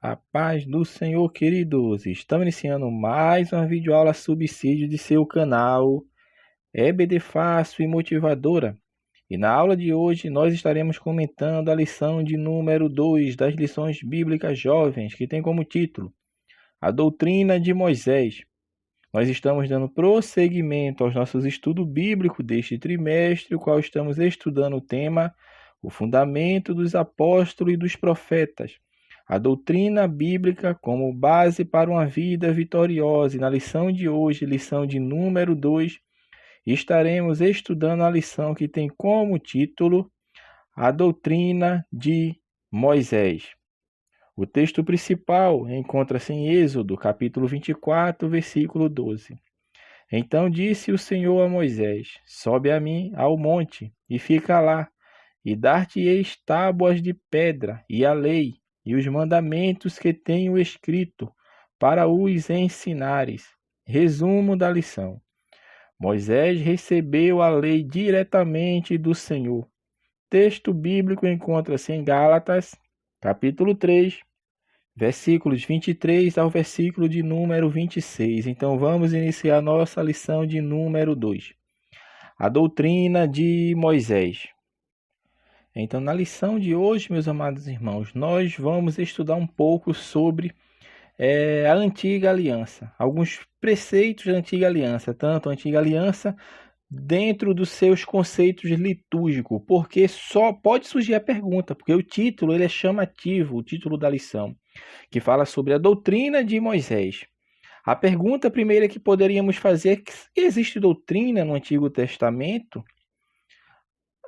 A paz do Senhor, queridos. Estamos iniciando mais uma videoaula subsídio de seu canal EBD Fácil e Motivadora. E na aula de hoje nós estaremos comentando a lição de número 2 das lições bíblicas jovens, que tem como título A Doutrina de Moisés. Nós estamos dando prosseguimento aos nossos estudos bíblicos deste trimestre, o qual estamos estudando o tema O Fundamento dos Apóstolos e dos Profetas. A doutrina bíblica como base para uma vida vitoriosa. E na lição de hoje, lição de número 2, estaremos estudando a lição que tem como título A Doutrina de Moisés. O texto principal encontra-se em Êxodo, capítulo 24, versículo 12. Então disse o Senhor a Moisés: Sobe a mim ao monte e fica lá, e dar-te-eis tábuas de pedra e a lei, e os mandamentos que tenho escrito, para os ensinares. Resumo da lição. Moisés recebeu a lei diretamente do Senhor. Texto bíblico encontra-se em Gálatas, capítulo 3, versículos 23 ao versículo de número 26. Então vamos iniciar nossa lição de número 2. A doutrina de Moisés. Então, na lição de hoje, meus amados irmãos, nós vamos estudar um pouco sobre a Antiga Aliança. Alguns preceitos da Antiga Aliança, tanto a Antiga Aliança dentro dos seus conceitos litúrgicos, porque só pode surgir a pergunta, porque o título ele é chamativo, o título da lição, que fala sobre a doutrina de Moisés. A pergunta primeira que poderíamos fazer é: existe doutrina no Antigo Testamento?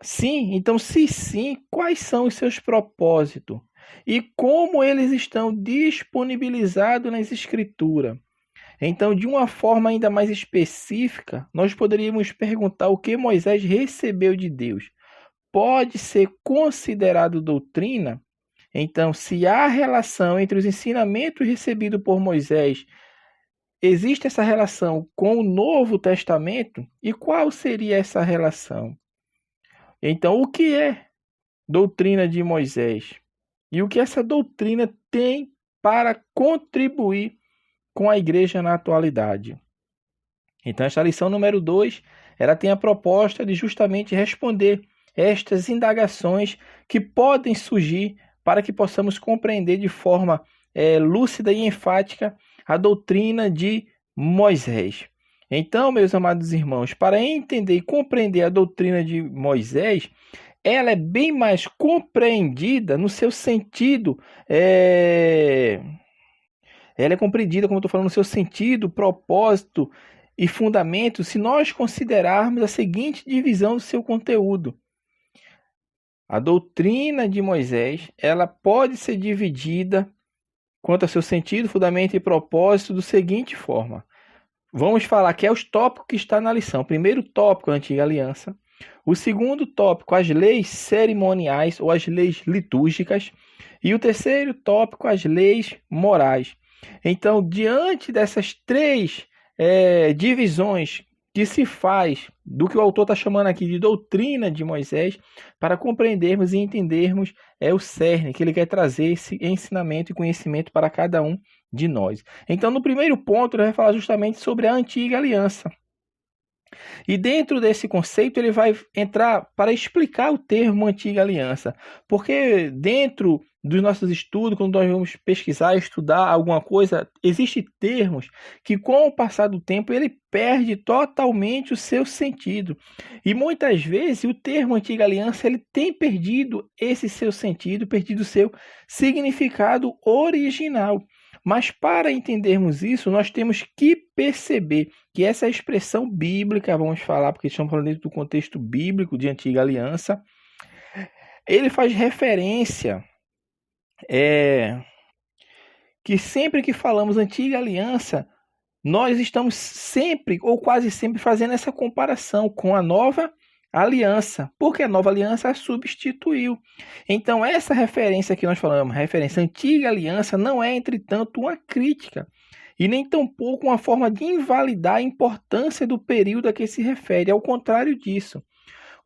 Sim, então se sim, quais são os seus propósitos? E como eles estão disponibilizados nas Escrituras? Então, de uma forma ainda mais específica, nós poderíamos perguntar o que Moisés recebeu de Deus. Pode ser considerado doutrina? Então, se há relação entre os ensinamentos recebidos por Moisés, existe essa relação com o Novo Testamento? E qual seria essa relação? Então, o que é doutrina de Moisés? E o que essa doutrina tem para contribuir com a igreja na atualidade? Então, esta lição número 2, ela tem a proposta de justamente responder estas indagações que podem surgir para que possamos compreender de forma lúcida e enfática a doutrina de Moisés. Então, meus amados irmãos, para entender e compreender a doutrina de Moisés, ela é bem mais compreendida no seu sentido, ela é compreendida, como eu estou falando, no seu sentido, propósito e fundamento, se nós considerarmos a seguinte divisão do seu conteúdo. A doutrina de Moisés, ela pode ser dividida quanto ao seu sentido, fundamento e propósito da seguinte forma. Vamos falar que é os tópicos que está na lição. O primeiro tópico, a Antiga Aliança. O segundo tópico, as leis cerimoniais ou as leis litúrgicas. E o terceiro tópico, as leis morais. Então, diante dessas três divisões que se faz do que o autor está chamando aqui de doutrina de Moisés, para compreendermos e entendermos o cerne, que ele quer trazer esse ensinamento e conhecimento para cada um de nós. Então, no primeiro ponto, ele vai falar justamente sobre a Antiga Aliança. E dentro desse conceito, ele vai entrar para explicar o termo Antiga Aliança. Porque dentro dos nossos estudos, quando nós vamos pesquisar, estudar alguma coisa, existem termos que, com o passar do tempo, ele perde totalmente o seu sentido. E muitas vezes o termo Antiga Aliança ele tem perdido esse seu sentido, perdido o seu significado original. Mas para entendermos isso, nós temos que perceber que essa expressão bíblica, vamos falar, porque estamos falando dentro do contexto bíblico de Antiga Aliança, ele faz referência que sempre que falamos Antiga Aliança, nós estamos sempre ou quase sempre fazendo essa comparação com a Nova Aliança, porque a Nova Aliança a substituiu. Então, essa referência que nós falamos, referência Antiga Aliança, não é, entretanto, uma crítica e nem tampouco uma forma de invalidar a importância do período a que se refere. Ao contrário disso,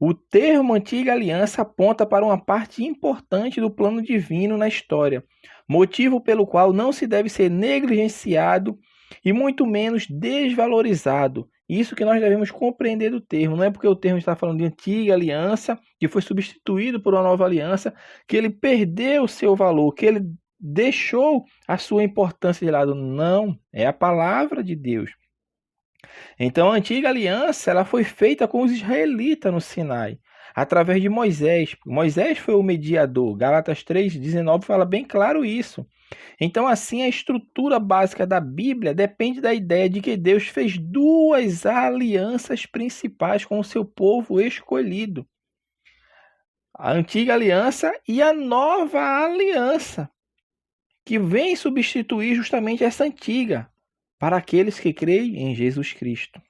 o termo Antiga Aliança aponta para uma parte importante do plano divino na história, motivo pelo qual não se deve ser negligenciado e muito menos desvalorizado. Isso que nós devemos compreender do termo. Não é porque o termo está falando de antiga aliança, que foi substituído por uma nova aliança, que ele perdeu o seu valor, que ele deixou a sua importância de lado. Não, é a palavra de Deus. Então a antiga aliança ela foi feita com os israelitas no Sinai, através de Moisés. Moisés foi o mediador. Gálatas 3:19 fala bem claro isso. Então, assim, a estrutura básica da Bíblia depende da ideia de que Deus fez duas alianças principais com o seu povo escolhido. A antiga aliança e a nova aliança, que vem substituir justamente essa antiga, para aqueles que creem em Jesus Cristo.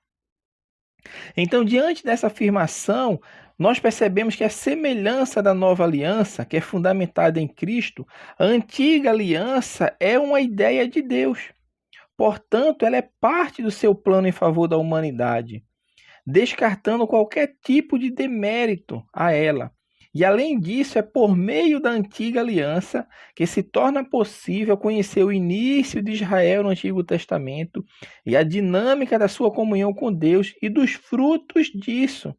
Então, diante dessa afirmação, nós percebemos que a semelhança da nova aliança, que é fundamentada em Cristo, a antiga aliança é uma ideia de Deus. Portanto, ela é parte do seu plano em favor da humanidade, descartando qualquer tipo de demérito a ela. E além disso, é por meio da antiga aliança que se torna possível conhecer o início de Israel no Antigo Testamento e a dinâmica da sua comunhão com Deus e dos frutos disso.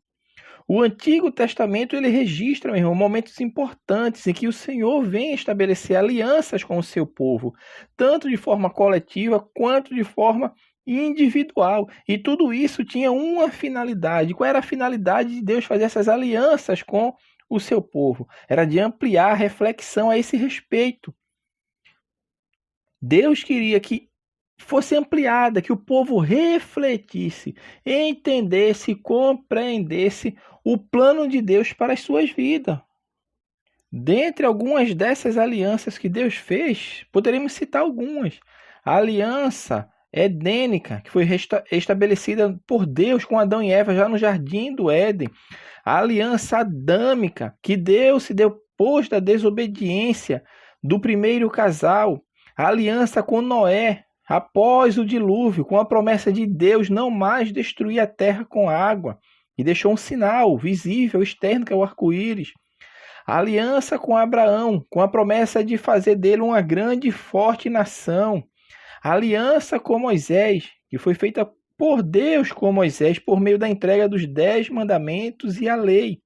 O Antigo Testamento ele registra, meu irmão, momentos importantes em que o Senhor vem estabelecer alianças com o seu povo, tanto de forma coletiva quanto de forma individual. E tudo isso tinha uma finalidade. Qual era a finalidade de Deus fazer essas alianças com o seu povo? Era de ampliar a reflexão a esse respeito. Deus queria que fosse ampliada, que o povo refletisse, entendesse, compreendesse o plano de Deus para as suas vidas. Dentre algumas dessas alianças que Deus fez, poderíamos citar algumas. A aliança edênica, que foi estabelecida por Deus com Adão e Eva já no jardim do Éden. A aliança adâmica, que Deus se depois da desobediência do primeiro casal. A aliança com Noé, após o dilúvio, com a promessa de Deus não mais destruir a terra com água, e deixou um sinal visível, externo, que é o arco-íris. A aliança com Abraão, com a promessa de fazer dele uma grande e forte nação. A aliança com Moisés, que foi feita por Deus com Moisés, por meio da entrega dos 10 mandamentos e a lei.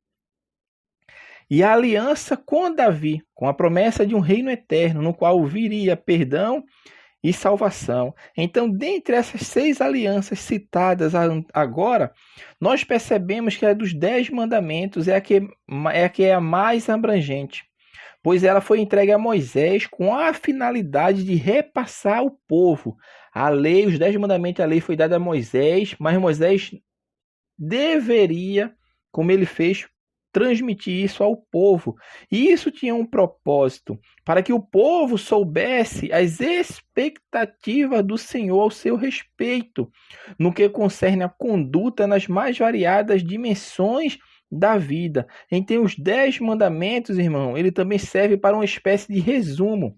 E a aliança com Davi, com a promessa de um reino eterno, no qual viria perdão e salvação. Então, dentre essas 6 alianças citadas agora, nós percebemos que a dos 10 mandamentos é a que é a mais abrangente, pois ela foi entregue a Moisés com a finalidade de repassar ao povo. A lei, os 10 mandamentos, a lei foi dada a Moisés, mas Moisés deveria, como ele fez, transmitir isso ao povo. E isso tinha um propósito, para que o povo soubesse as expectativas do Senhor ao seu respeito, no que concerne a conduta nas mais variadas dimensões da vida. Então, os 10 mandamentos, irmão, ele também serve para uma espécie de resumo,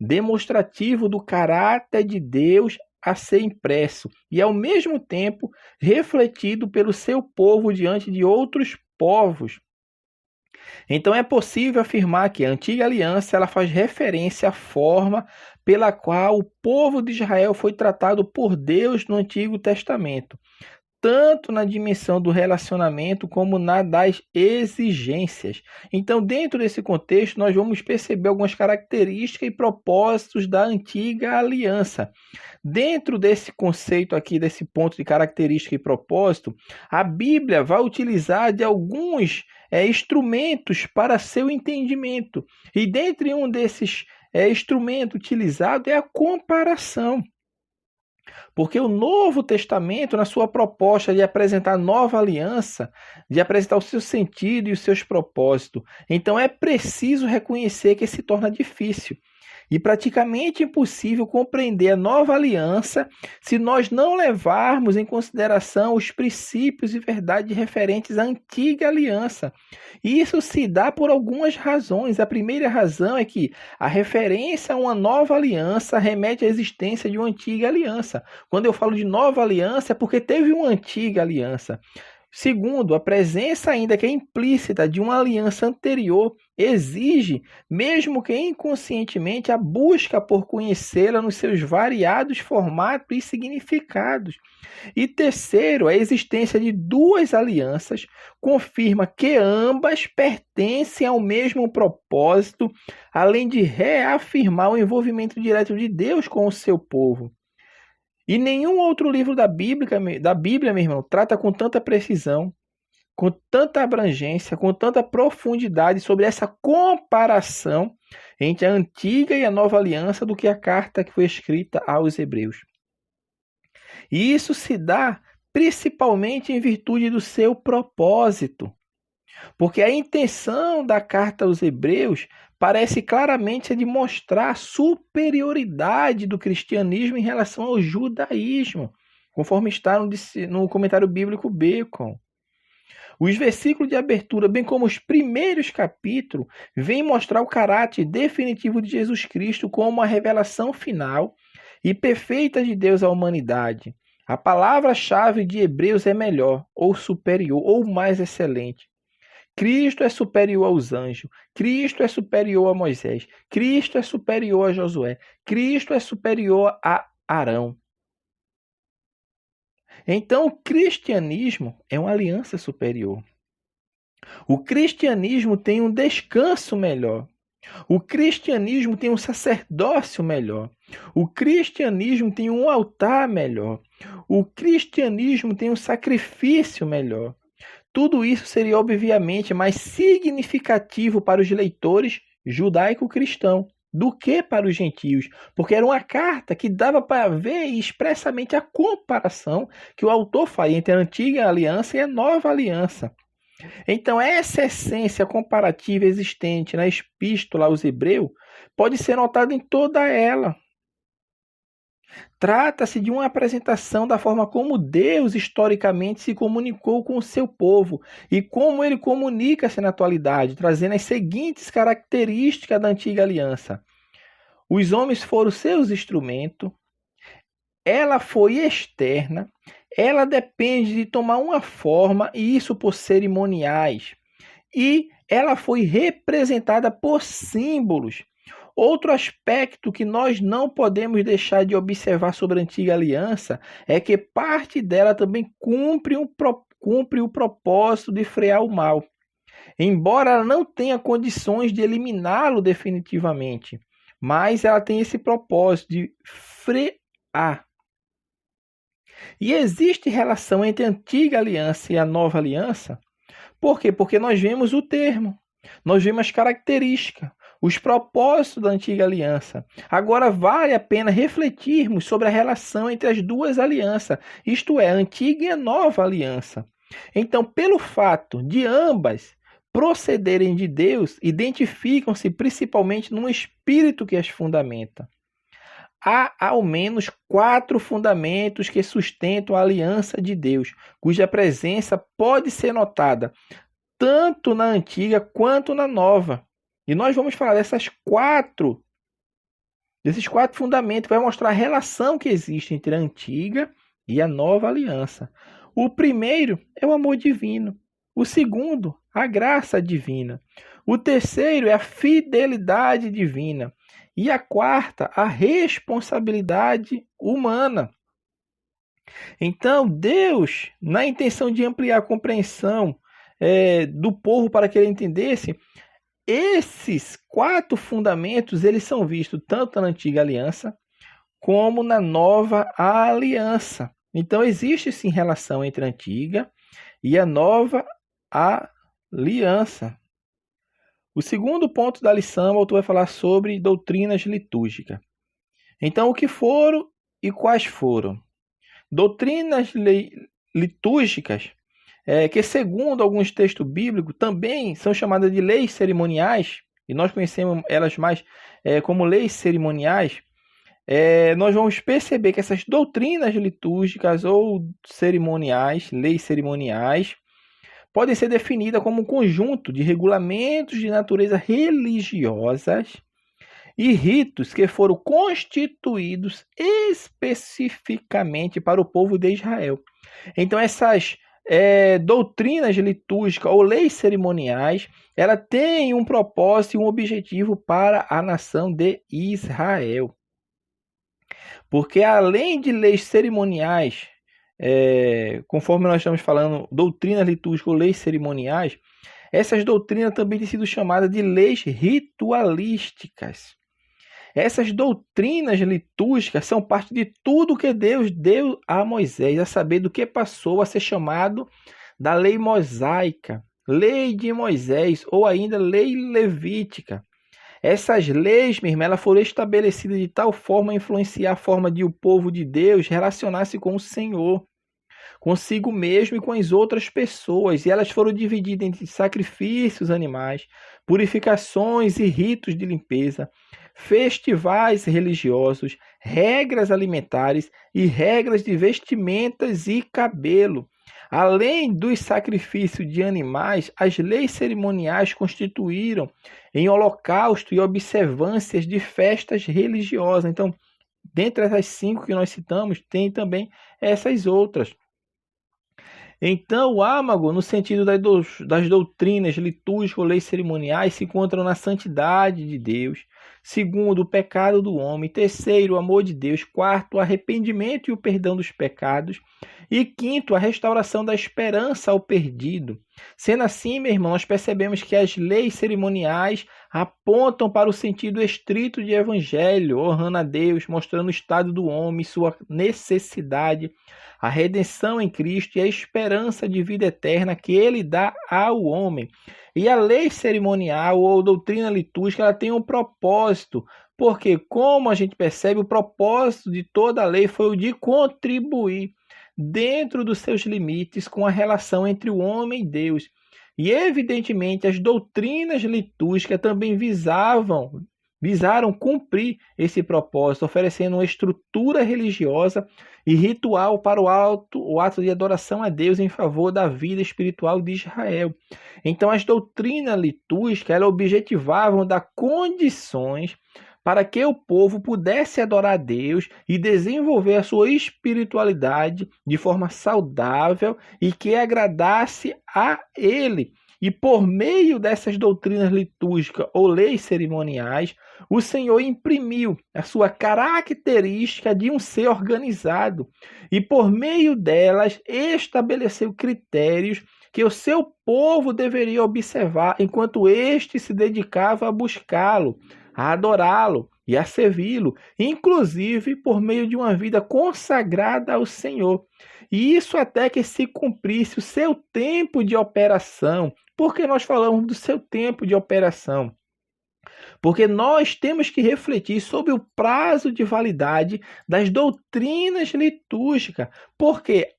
demonstrativo do caráter de Deus a ser impresso e, ao mesmo tempo, refletido pelo seu povo diante de outros povos. Então é possível afirmar que a antiga aliança ela faz referência à forma pela qual o povo de Israel foi tratado por Deus no Antigo Testamento, tanto na dimensão do relacionamento como na das exigências. Então, dentro desse contexto, nós vamos perceber algumas características e propósitos da antiga aliança. Dentro desse conceito aqui, desse ponto de característica e propósito, a Bíblia vai utilizar de alguns instrumentos para seu entendimento. E dentre um desses instrumentos utilizados é a comparação. Porque o Novo Testamento, na sua proposta de apresentar a nova aliança, de apresentar o seu sentido e os seus propósitos, então é preciso reconhecer que se torna difícil e praticamente impossível compreender a nova aliança se nós não levarmos em consideração os princípios e verdades referentes à antiga aliança. E isso se dá por algumas razões. A primeira razão é que a referência a uma nova aliança remete à existência de uma antiga aliança. Quando eu falo de nova aliança é porque teve uma antiga aliança. Segundo, a presença ainda que é implícita de uma aliança anterior exige, mesmo que inconscientemente, a busca por conhecê-la nos seus variados formatos e significados. E terceiro, a existência de duas alianças confirma que ambas pertencem ao mesmo propósito, além de reafirmar o envolvimento direto de Deus com o seu povo. E nenhum outro livro da Bíblia, meu irmão, trata com tanta precisão, com tanta abrangência, com tanta profundidade sobre essa comparação entre a antiga e a nova aliança do que a carta que foi escrita aos Hebreus. E isso se dá principalmente em virtude do seu propósito. Porque a intenção da carta aos Hebreus parece claramente ser de mostrar a superioridade do cristianismo em relação ao judaísmo, conforme está no comentário bíblico Bacon. Os versículos de abertura, bem como os primeiros capítulos, vêm mostrar o caráter definitivo de Jesus Cristo como a revelação final e perfeita de Deus à humanidade. A palavra-chave de Hebreus é melhor, ou superior, ou mais excelente. Cristo é superior aos anjos, Cristo é superior a Moisés, Cristo é superior a Josué, Cristo é superior a Arão. Então, o cristianismo é uma aliança superior. O cristianismo tem um descanso melhor. O cristianismo tem um sacerdócio melhor. O cristianismo tem um altar melhor. O cristianismo tem um sacrifício melhor. Tudo isso seria, obviamente, mais significativo para os leitores judaico-cristãos do que para os gentios, porque era uma carta que dava para ver expressamente a comparação que o autor faz entre a antiga aliança e a nova aliança. Então, essa essência comparativa existente na epístola aos Hebreus pode ser notada em toda ela. Trata-se de uma apresentação da forma como Deus historicamente se comunicou com o seu povo e como ele comunica-se na atualidade, trazendo as seguintes características da antiga aliança. Os homens foram seus instrumentos, ela foi externa, ela depende de tomar uma forma, e isso por cerimoniais, e ela foi representada por símbolos. Outro aspecto que nós não podemos deixar de observar sobre a antiga aliança é que parte dela também cumpre o propósito de frear o mal, embora ela não tenha condições de eliminá-lo definitivamente, mas ela tem esse propósito de frear. E existe relação entre a antiga aliança e a nova aliança? Por quê? Porque nós vemos o termo, nós vemos as características, os propósitos da antiga aliança. Agora vale a pena refletirmos sobre a relação entre as duas alianças, isto é, a antiga e a nova aliança. Então, pelo fato de ambas procederem de Deus, identificam-se principalmente num espírito que as fundamenta. Há ao menos 4 fundamentos que sustentam a aliança de Deus, cuja presença pode ser notada tanto na antiga quanto na nova. E nós vamos falar desses 4 fundamentos, que vai mostrar a relação que existe entre a antiga e a nova aliança. O primeiro é o amor divino. O segundo, a graça divina. O terceiro é a fidelidade divina. E a quarta, a responsabilidade humana. Então, Deus, na intenção de ampliar a compreensão do povo para que ele entendesse, esses 4 fundamentos eles são vistos tanto na antiga aliança como na nova aliança. Então, existe sim relação entre a antiga e a nova aliança. O segundo ponto da lição, o autor vai falar sobre doutrinas litúrgicas. Então, o que foram e quais foram? Doutrinas litúrgicas, que segundo alguns textos bíblicos, também são chamadas de leis cerimoniais, e nós conhecemos elas mais como leis cerimoniais. Nós vamos perceber que essas doutrinas litúrgicas ou cerimoniais, leis cerimoniais, podem ser definidas como um conjunto de regulamentos de natureza religiosas e ritos que foram constituídos especificamente para o povo de Israel. Então, essas doutrinas litúrgicas ou leis cerimoniais, ela tem um propósito e um objetivo para a nação de Israel. Porque além de leis cerimoniais, conforme nós estamos falando, doutrinas litúrgicas ou leis cerimoniais, essas doutrinas também têm sido chamadas de leis ritualísticas. Essas doutrinas litúrgicas são parte de tudo que Deus deu a Moisés, a saber do que passou a ser chamado da lei mosaica, lei de Moisés ou ainda lei levítica. Essas leis, minha irmã, elas foram estabelecidas de tal forma a influenciar a forma de o povo de Deus relacionar-se com o Senhor, consigo mesmo e com as outras pessoas. E elas foram divididas entre sacrifícios animais, purificações e ritos de limpeza, festivais religiosos, regras alimentares e regras de vestimentas e cabelo. Além dos sacrifícios de animais, as leis cerimoniais constituíram em holocausto e observâncias de festas religiosas. Então, dentre essas 5 que nós citamos, tem também essas outras. Então, o âmago, no sentido das doutrinas litúrgicas ou leis cerimoniais, se encontram na santidade de Deus. Segundo, o pecado do homem. Terceiro, o amor de Deus. Quarto, o arrependimento e o perdão dos pecados. E quinto, a restauração da esperança ao perdido. Sendo assim, meu irmão, nós percebemos que as leis cerimoniais apontam para o sentido estrito de evangelho, honrando a Deus, mostrando o estado do homem, sua necessidade, a redenção em Cristo e a esperança de vida eterna que ele dá ao homem. E a lei cerimonial ou doutrina litúrgica, ela tem um propósito, porque, como a gente percebe, o propósito de toda a lei foi o de contribuir dentro dos seus limites com a relação entre o homem e Deus. E, evidentemente, as doutrinas litúrgicas também visaram cumprir esse propósito, oferecendo uma estrutura religiosa e ritual para o ato de adoração a Deus em favor da vida espiritual de Israel. Então, as doutrinas litúrgicas elas objetivavam dar condições para que o povo pudesse adorar a Deus e desenvolver a sua espiritualidade de forma saudável e que agradasse a Ele. E por meio dessas doutrinas litúrgicas ou leis cerimoniais, o Senhor imprimiu a sua característica de um ser organizado e por meio delas estabeleceu critérios que o seu povo deveria observar enquanto este se dedicava a buscá-lo, a adorá-lo e a servi-lo, inclusive por meio de uma vida consagrada ao Senhor. E isso até que se cumprisse o seu tempo de operação. Por que nós falamos do seu tempo de operação? Porque nós temos que refletir sobre o prazo de validade das doutrinas litúrgicas. Porque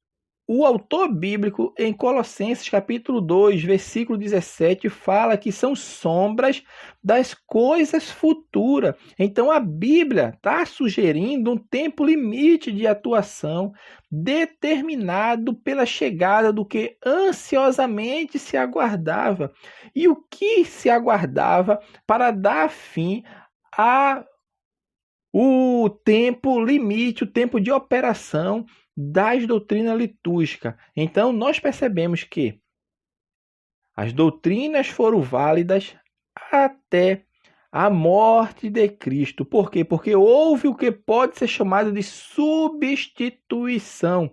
o autor bíblico, em Colossenses capítulo 2, versículo 17, fala que são sombras das coisas futuras. Então, a Bíblia está sugerindo um tempo limite de atuação determinado pela chegada do que ansiosamente se aguardava. E o que se aguardava para dar fim ao tempo limite, o tempo de operação das doutrinas litúrgicas. Então, nós percebemos que as doutrinas foram válidas até a morte de Cristo. Por quê? Porque houve o que pode ser chamado de substituição,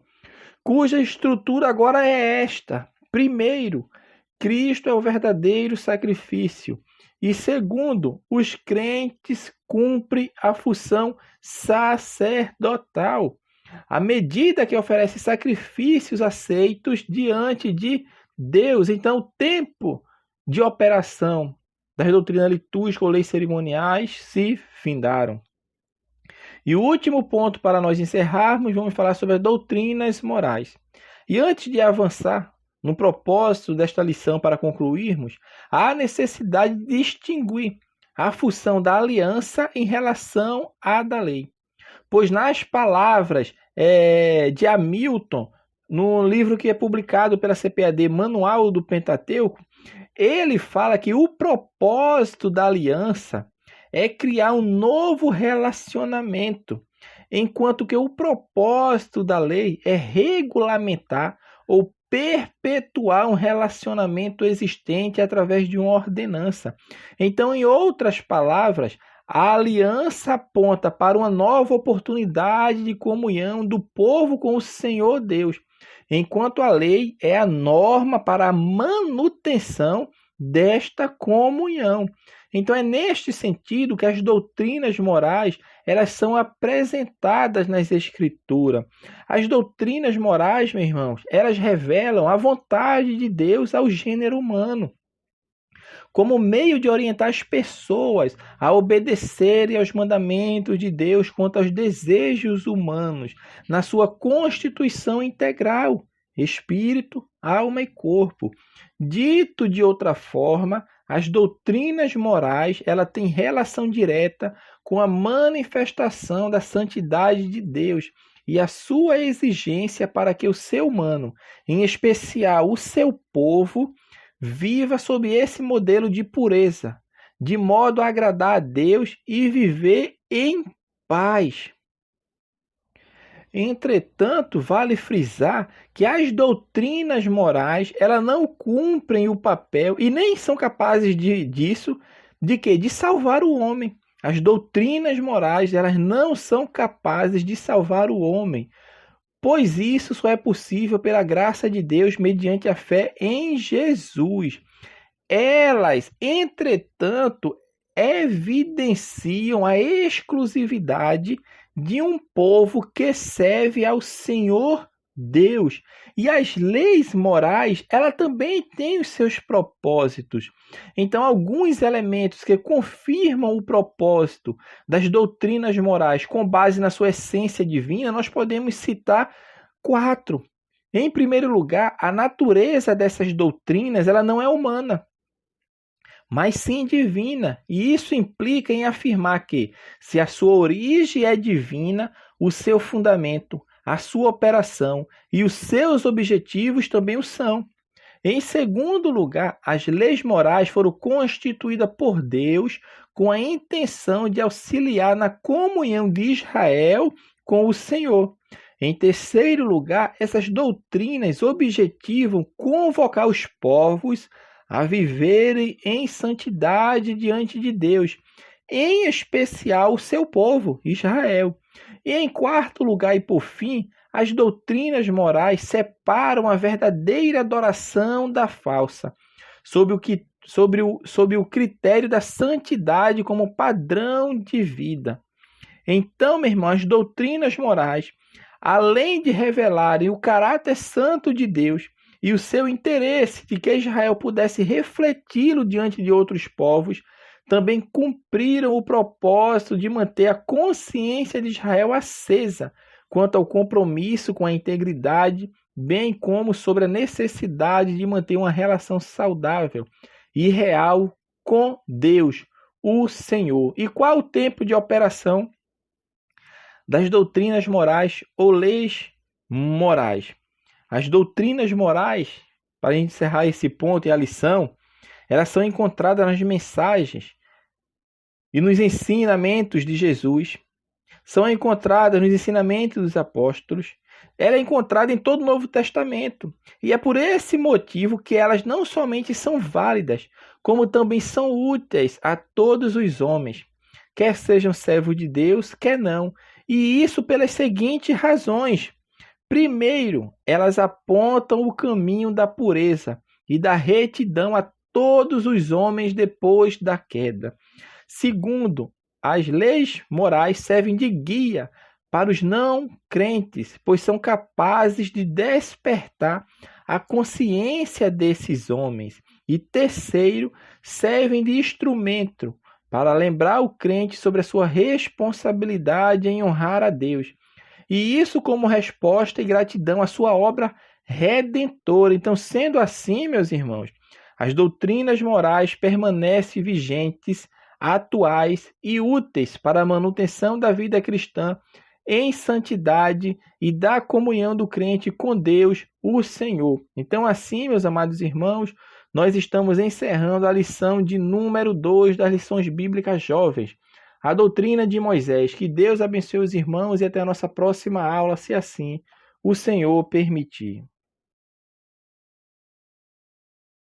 cuja estrutura agora é esta. Primeiro, Cristo é o verdadeiro sacrifício. E segundo, os crentes cumprem a função sacerdotal, à medida que oferece sacrifícios aceitos diante de Deus. Então, o tempo de operação das doutrinas litúrgicas ou leis cerimoniais se findaram. E o último ponto para nós encerrarmos, vamos falar sobre as doutrinas morais. E antes de avançar no propósito desta lição para concluirmos, há necessidade de distinguir a função da aliança em relação à da lei. Pois nas palavras de Hamilton, no livro que é publicado pela CPAD, Manual do Pentateuco, ele fala que o propósito da aliança é criar um novo relacionamento, enquanto que o propósito da lei é regulamentar ou perpetuar um relacionamento existente através de uma ordenança. Então, em outras palavras, a aliança aponta para uma nova oportunidade de comunhão do povo com o Senhor Deus, enquanto a lei é a norma para a manutenção desta comunhão. Então é neste sentido que as doutrinas morais, elas são apresentadas nas Escrituras. As doutrinas morais, meus irmãos, elas revelam a vontade de Deus ao gênero humano, como meio de orientar as pessoas a obedecerem aos mandamentos de Deus quanto aos desejos humanos, na sua constituição integral, espírito, alma e corpo. Dito de outra forma, as doutrinas morais, ela tem relação direta com a manifestação da santidade de Deus e a sua exigência para que o ser humano, em especial o seu povo, viva sob esse modelo de pureza, de modo a agradar a Deus e viver em paz. Entretanto, vale frisar que as doutrinas morais, elas não cumprem o papel e nem são capazes de salvar o homem. As doutrinas morais, elas não são capazes de salvar o homem, pois isso só é possível pela graça de Deus mediante a fé em Jesus. Elas, entretanto, evidenciam a exclusividade de um povo que serve ao Senhor Deus. E as leis morais, ela também têm os seus propósitos. Então, alguns elementos que confirmam o propósito das doutrinas morais com base na sua essência divina, nós podemos citar 4. Em primeiro lugar, a natureza dessas doutrinas, ela não é humana, mas sim divina. E isso implica em afirmar que, se a sua origem é divina, o seu fundamento, a sua operação e os seus objetivos também o são. Em segundo lugar, as leis morais foram constituídas por Deus com a intenção de auxiliar na comunhão de Israel com o Senhor. Em terceiro lugar, essas doutrinas objetivam convocar os povos a viverem em santidade diante de Deus, em especial o seu povo, Israel. E em quarto lugar e por fim, as doutrinas morais separam a verdadeira adoração da falsa, sob o critério da santidade como padrão de vida. Então, meu irmão, as doutrinas morais, além de revelarem o caráter santo de Deus e o seu interesse de que Israel pudesse refleti-lo diante de outros povos, também cumpriram o propósito de manter a consciência de Israel acesa quanto ao compromisso com a integridade, bem como sobre a necessidade de manter uma relação saudável e real com Deus, o Senhor. E qual o tempo de operação das doutrinas morais ou leis morais? As doutrinas morais, para encerrar esse ponto e a lição, elas são encontradas nas mensagens e nos ensinamentos de Jesus, são encontradas nos ensinamentos dos apóstolos, ela é encontrada em todo o Novo Testamento. E é por esse motivo que elas não somente são válidas, como também são úteis a todos os homens, quer sejam servos de Deus, quer não. E isso pelas seguintes razões. Primeiro, elas apontam o caminho da pureza e da retidão a todos os homens depois da queda. Segundo, as leis morais servem de guia para os não crentes, pois são capazes de despertar a consciência desses homens. E terceiro, servem de instrumento para lembrar o crente sobre a sua responsabilidade em honrar a Deus. E isso como resposta e gratidão à sua obra redentora. Então, sendo assim, meus irmãos, as doutrinas morais permanecem vigentes, atuais e úteis para a manutenção da vida cristã em santidade e da comunhão do crente com Deus, o Senhor. Então, assim, meus amados irmãos, nós estamos encerrando a lição de número 2 das lições bíblicas jovens, a doutrina de Moisés. Que Deus abençoe os irmãos e até a nossa próxima aula, se assim o Senhor permitir.